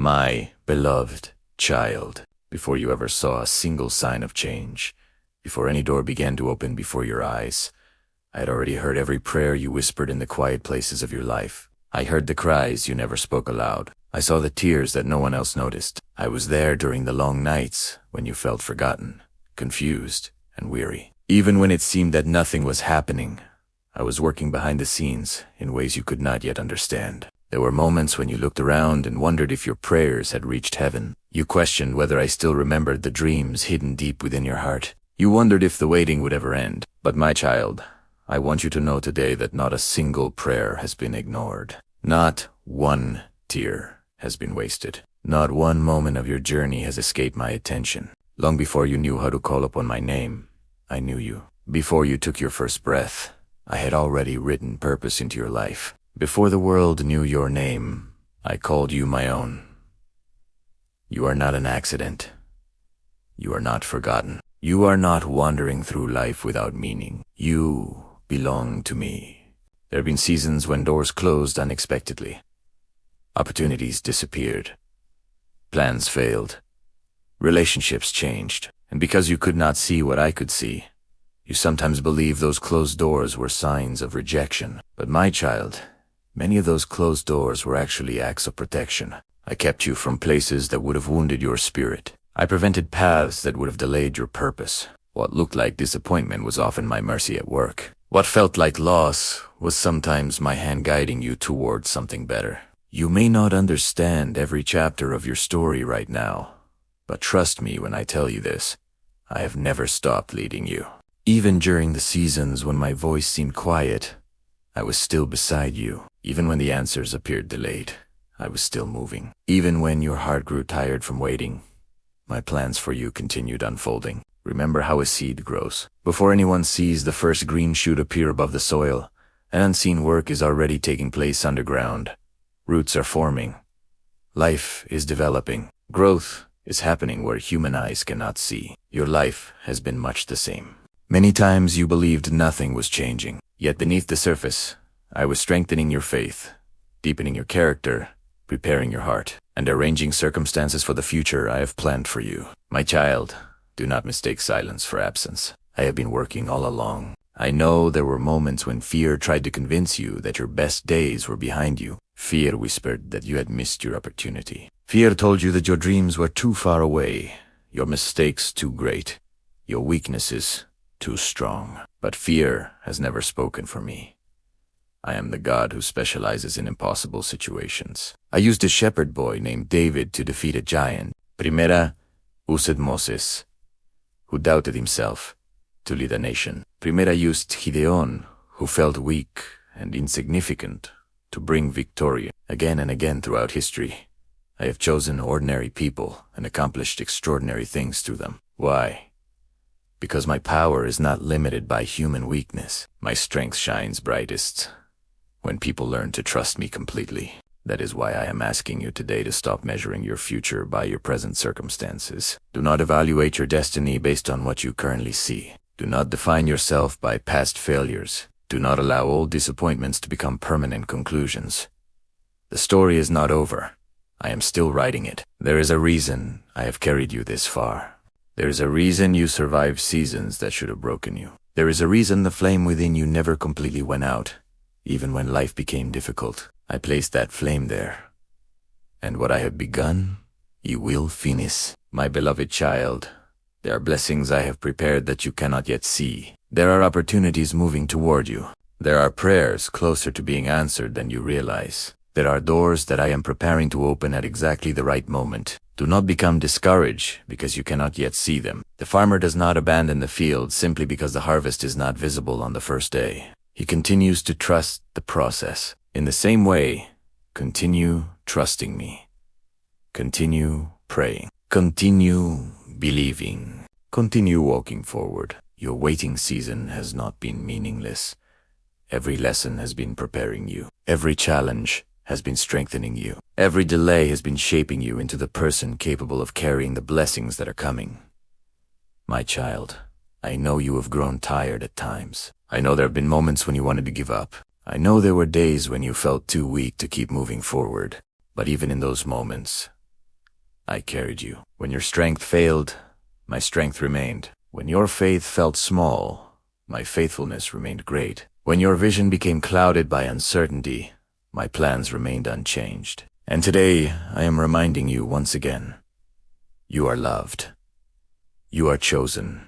My beloved child, before you ever saw a single sign of change, before any door began to open before your eyes, I had already heard every prayer you whispered in the quiet places of your life. I heard the cries you never spoke aloud. I saw the tears that no one else noticed. I was there during the long nights when you felt forgotten, confused, and weary. Even when it seemed that nothing was happening, I was working behind the scenes in ways you could not yet understand. There were moments when you looked around and wondered if your prayers had reached heaven. You questioned whether I still remembered the dreams hidden deep within your heart. You wondered if the waiting would ever end. But my child, I want you to know today that not a single prayer has been ignored. Not one tear has been wasted. Not one moment of your journey has escaped my attention. Long before you knew how to call upon my name, I knew you. Before you took your first breath, I had already written purpose into your life. Before the world knew your name, I called you my own. You are not an accident. You are not forgotten. You are not wandering through life without meaning. You belong to me. There have been seasons when doors closed unexpectedly. Opportunities disappeared. Plans failed. Relationships changed. And because you could not see what I could see, you sometimes believed those closed doors were signs of rejection. But my child, many of those closed doors were actually acts of protection. I kept you from places that would have wounded your spirit. I prevented paths that would have delayed your purpose. What looked like disappointment was often my mercy at work. What felt like loss was sometimes my hand guiding you towards something better. You may not understand every chapter of your story right now, but trust me when I tell you this, I have never stopped leading you. Even during the seasons when my voice seemed quiet, I was still beside you. Even when the answers appeared delayed, I was still moving. Even when your heart grew tired from waiting, my plans for you continued unfolding. Remember how a seed grows. Before anyone sees the first green shoot appear above the soil, an unseen work is already taking place underground. Roots are forming. Life is developing. Growth is happening where human eyes cannot see. Your life has been much the same. Many times you believed nothing was changing, yet beneath the surface, I was strengthening your faith, deepening your character, preparing your heart, and arranging circumstances for the future I have planned for you. My child, do not mistake silence for absence. I have been working all along. I know there were moments when fear tried to convince you that your best days were behind you. Fear whispered that you had missed your opportunity. Fear told you that your dreams were too far away, your mistakes too great, your weaknesses too strong. But fear has never spoken for me. I am the God who specializes in impossible situations. I used a shepherd boy named David to defeat a giant. Primera used Moses, who doubted himself, to lead a nation. Primera used Gideon, who felt weak and insignificant, to bring victory. Again and again throughout history, I have chosen ordinary people and accomplished extraordinary things through them. Why? Because my power is not limited by human weakness. My strength shines brightest when people learn to trust me completely. That is why I am asking you today to stop measuring your future by your present circumstances. Do not evaluate your destiny based on what you currently see. Do not define yourself by past failures. Do not allow old disappointments to become permanent conclusions. The story is not over. I am still writing it. There is a reason I have carried you this far. There is a reason you survived seasons that should have broken you. There is a reason the flame within you never completely went out. Even when life became difficult, I placed that flame there. And what I have begun, you will finish. My beloved child, there are blessings I have prepared that you cannot yet see. There are opportunities moving toward you. There are prayers closer to being answered than you realize. There are doors that I am preparing to open at exactly the right moment. Do not become discouraged because you cannot yet see them. The farmer does not abandon the field simply because the harvest is not visible on the first day. He continues to trust the process. In the same way, continue trusting me. Continue praying. Continue believing. Continue walking forward. Your waiting season has not been meaningless. Every lesson has been preparing you. Every challenge has been strengthening you. Every delay has been shaping you into the person capable of carrying the blessings that are coming. My child, I know you have grown tired at times. I know there have been moments when you wanted to give up. I know there were days when you felt too weak to keep moving forward. But even in those moments, I carried you. When your strength failed, my strength remained. When your faith felt small, my faithfulness remained great. When your vision became clouded by uncertainty, my plans remained unchanged. And today, I am reminding you once again, you are loved. You are chosen.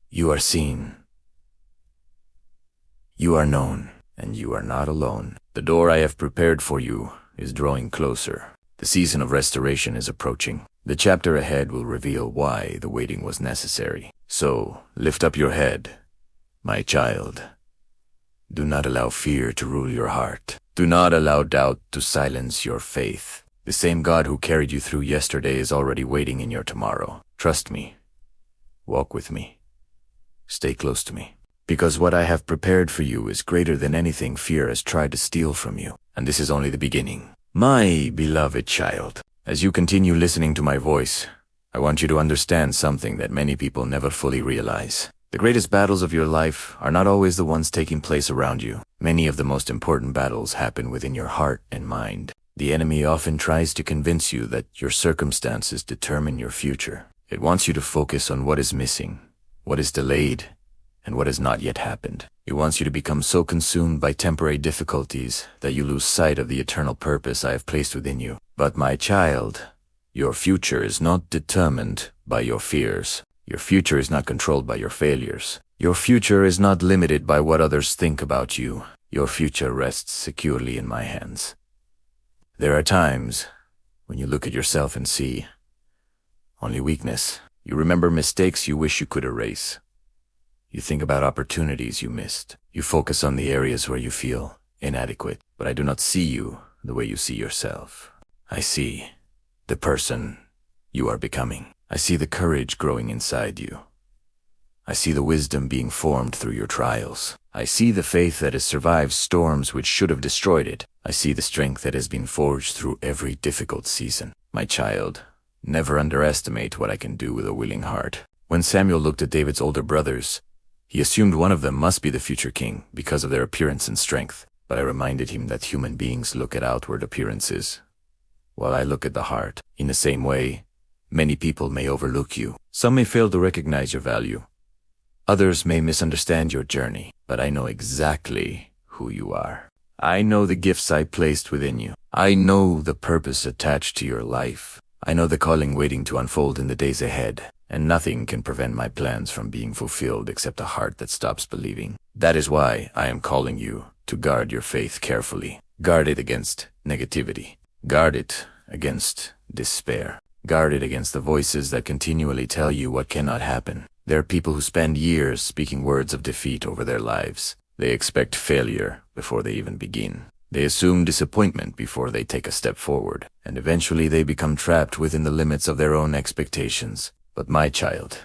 You are seen. You are known, and you are not alone. The door I have prepared for you is drawing closer. The season of restoration is approaching. The chapter ahead will reveal why the waiting was necessary. So, lift up your head, my child. Do not allow fear to rule your heart. Do not allow doubt to silence your faith. The same God who carried you through yesterday is already waiting in your tomorrow. Trust me. Walk with me. Stay close to me. Because what I have prepared for you is greater than anything fear has tried to steal from you. And this is only the beginning. My beloved child, as you continue listening to my voice, I want you to understand something that many people never fully realize. The greatest battles of your life are not always the ones taking place around you. Many of the most important battles happen within your heart and mind. The enemy often tries to convince you that your circumstances determine your future. It wants you to focus on what is missing, what is delayed, and what has not yet happened. It wants you to become so consumed by temporary difficulties that you lose sight of the eternal purpose I have placed within you. But my child, your future is not determined by your fears. Your future is not controlled by your failures. Your future is not limited by what others think about you. Your future rests securely in my hands. There are times when you look at yourself and see only weakness. You remember mistakes you wish you could erase. You think about opportunities you missed. You focus on the areas where you feel inadequate. But I do not see you the way you see yourself. I see the person you are becoming. I see the courage growing inside you. I see the wisdom being formed through your trials. I see the faith that has survived storms which should have destroyed it. I see the strength that has been forged through every difficult season. My child, never underestimate what I can do with a willing heart. When Samuel looked at David's older brothers, he assumed one of them must be the future king because of their appearance and strength. But I reminded him that human beings look at outward appearances, while I look at the heart. In the same way, many people may overlook you. Some may fail to recognize your value. Others may misunderstand your journey, but I know exactly who you are. I know the gifts I placed within you. I know the purpose attached to your life. I know the calling waiting to unfold in the days ahead, and nothing can prevent my plans from being fulfilled except a heart that stops believing. That is why I am calling you to guard your faith carefully. Guard it against negativity. Guard it against despair. Guard it against the voices that continually tell you what cannot happen. There are people who spend years speaking words of defeat over their lives. They expect failure before they even begin. They assume disappointment before they take a step forward, and eventually they become trapped within the limits of their own expectations. But my child,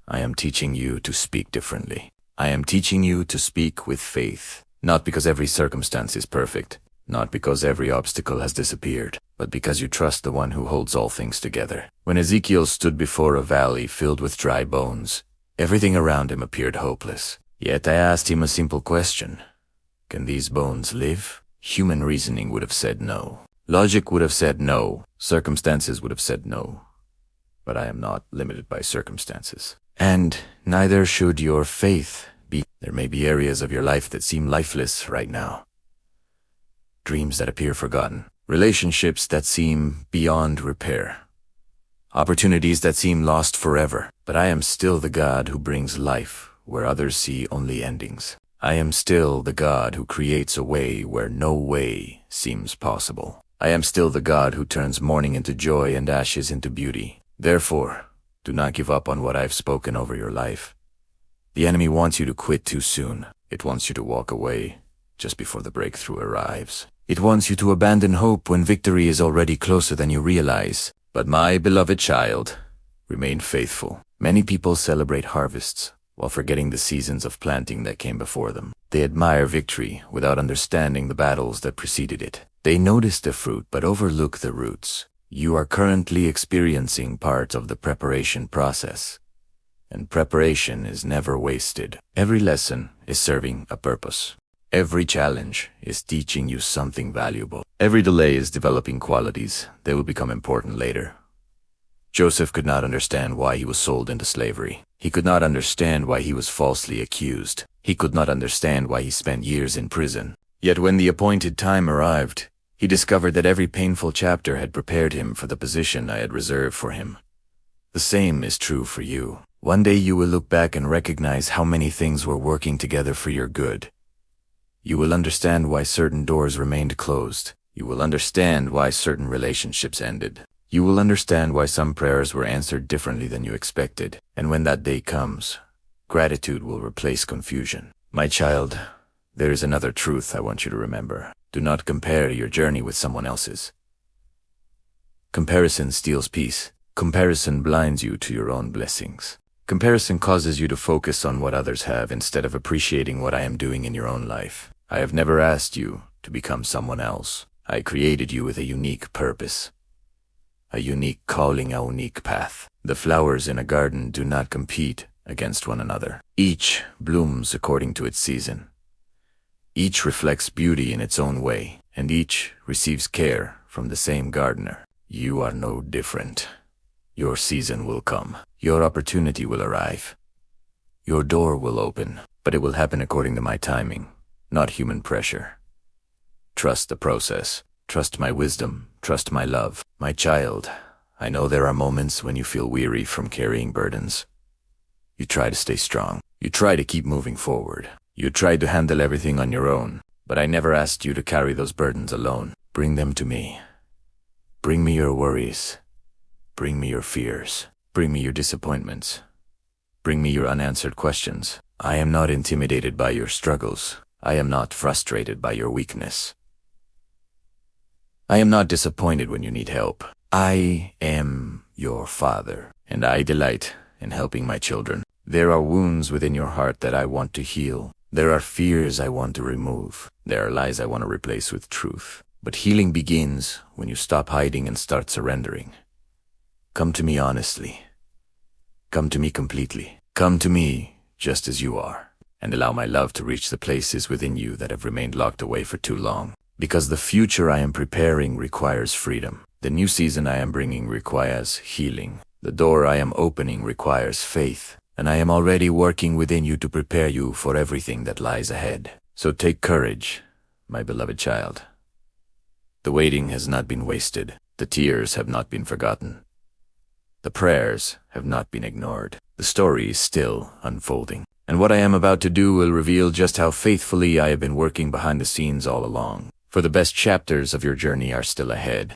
I am teaching you to speak differently. I am teaching you to speak with faith, not because every circumstance is perfect, not because every obstacle has disappeared, but because you trust the one who holds all things together. When Ezekiel stood before a valley filled with dry bones, everything around him appeared hopeless. Yet I asked him a simple question. Can these bones live? Human reasoning would have said no. Logic would have said no. Circumstances would have said no. But I am not limited by circumstances. And neither should your faith be. There may be areas of your life that seem lifeless right now. Dreams that appear forgotten. Relationships that seem beyond repair. Opportunities that seem lost forever. But I am still the God who brings life where others see only endings. I am still the God who creates a way where no way seems possible. I am still the God who turns mourning into joy and ashes into beauty. Therefore, do not give up on what I've spoken over your life. The enemy wants you to quit too soon. It wants you to walk away just before the breakthrough arrives. It wants you to abandon hope when victory is already closer than you realize. But my beloved child, remain faithful. Many people celebrate harvests while forgetting the seasons of planting that came before them. They admire victory without understanding the battles that preceded it. They notice the fruit but overlook the roots. You are currently experiencing part of the preparation process, and preparation is never wasted. Every lesson is serving a purpose. Every challenge is teaching you something valuable. Every delay is developing qualities that will become important later. Joseph could not understand why he was sold into slavery. He could not understand why he was falsely accused. He could not understand why he spent years in prison. Yet when the appointed time arrived, he discovered that every painful chapter had prepared him for the position I had reserved for him. The same is true for you. One day you will look back and recognize how many things were working together for your good. You will understand why certain doors remained closed. You will understand why certain relationships ended. You will understand why some prayers were answered differently than you expected. And when that day comes, gratitude will replace confusion. My child, there is another truth I want you to remember. Do not compare your journey with someone else's. Comparison steals peace. Comparison blinds you to your own blessings. Comparison causes you to focus on what others have instead of appreciating what I am doing in your own life. I have never asked you to become someone else. I created you with a unique purpose, a unique calling, a unique path. The flowers in a garden do not compete against one another. Each blooms according to its season. Each reflects beauty in its own way, and each receives care from the same gardener. You are no different. Your season will come. Your opportunity will arrive. Your door will open, but it will happen according to my timing, not human pressure. Trust the process. Trust my wisdom. Trust my love. My child, I know there are moments when you feel weary from carrying burdens. You try to stay strong. You try to keep moving forward. You try to handle everything on your own, but I never asked you to carry those burdens alone. Bring them to me. Bring me your worries. Bring me your fears. Bring me your disappointments. Bring me your unanswered questions. I am not intimidated by your struggles. I am not frustrated by your weakness. I am not disappointed when you need help. I am your father, and I delight in helping my children. There are wounds within your heart that I want to heal. There are fears I want to remove. There are lies I want to replace with truth. But healing begins when you stop hiding and start surrendering. Come to me honestly. Come to me completely. Come to me just as you are, and allow my love to reach the places within you that have remained locked away for too long. Because the future I am preparing requires freedom. The new season I am bringing requires healing. The door I am opening requires faith. And I am already working within you to prepare you for everything that lies ahead. So take courage, my beloved child. The waiting has not been wasted. The tears have not been forgotten. The prayers have not been ignored. The story is still unfolding. And what I am about to do will reveal just how faithfully I have been working behind the scenes all along. For the best chapters of your journey are still ahead.